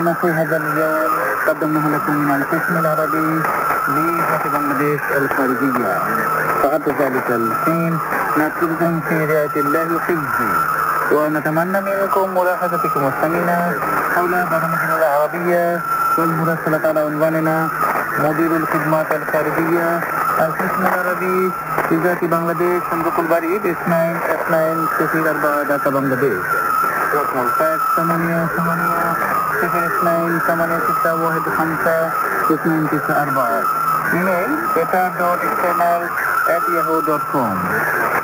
هذا اليوم قدمناه لكم من القسم العربي لإذاعة بنغلاديش الخارجية. بعد ذلك الحين نترككم في رعاية الله وحفظه، ونتمنى منكم ملاحظتكم الثمينة حول برامجنا العربية والمراسلة على عنواننا مدير الخدمات الخارجية القسم العربي إذاعة بنغلاديش صندوق البريد 2994 Dhaka Bangladesh. رقم الفاكس 88-8-8-6-1-5-294. إيميل petar.external@yahoo.com.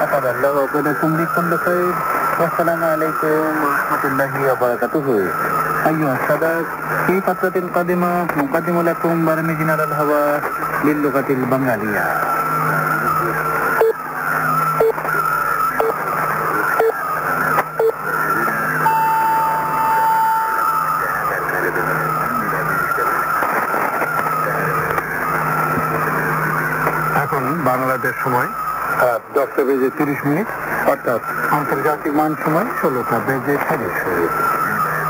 أسعد الله أوقاتكم بكل خير، والسلام عليكم ورحمة الله وبركاته. أيها السادة، في فترة قادمة نقدم لكم برامجنا على الهواء للغة البنغالية. এখন বাংলাদেশ সময় 10:30 অর্থাৎ আন্তর্জাতিক মান সময় 16:30।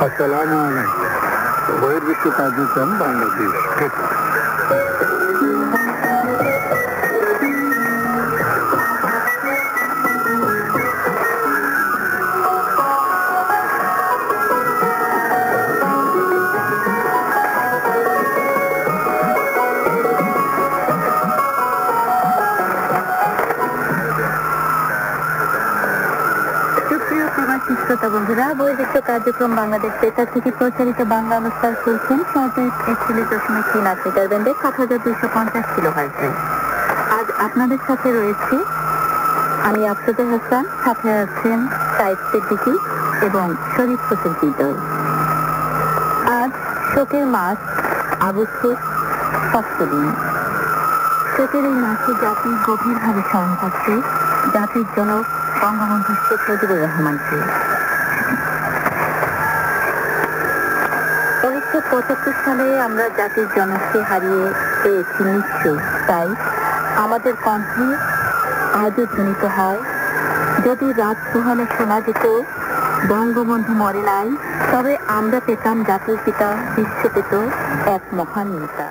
আসসালামু আলাইকুম। বহির্বিশ্ব কার্যক্রম বাংলাদেশ থেকে। শ্রোতা বন্ধুরা, বহির্বিশ্ব কার্যক্রম বাংলাদেশ বেতার থেকে প্রচারিত বাংলা অনুষ্ঠান শুনছেন 41.3 মিটার ব্যান্ডে 7250 কিলোহার্টজে। আজ আপনাদের সাথে রয়েছে আমি আফরোজা হাসান, সাথে আছেন সাইদ সিদ্দিকী এবং শরীফ হোসেন হৃদয়। আজ শোকের মাস, আগস্টের 6ম দিন। শোকের এই মাসে জাতি গভীরভাবে স্মরণ করছে জাতির জনক বঙ্গবন্ধু শেখ মুজিবুর রহমানকে। 1975 সালে আমরা জাতির জনককে হারিয়ে পেয়েছি নিঃস্ব। তাই আমাদের কণ্ঠে আজও ধ্বনিত হয়, যদি রাত পোহালে শোনা যেত বঙ্গবন্ধু মরে নাই, তবে আমরা পেতাম জাতির পিতা, বিশ্ব পেত এক মহান নেতা।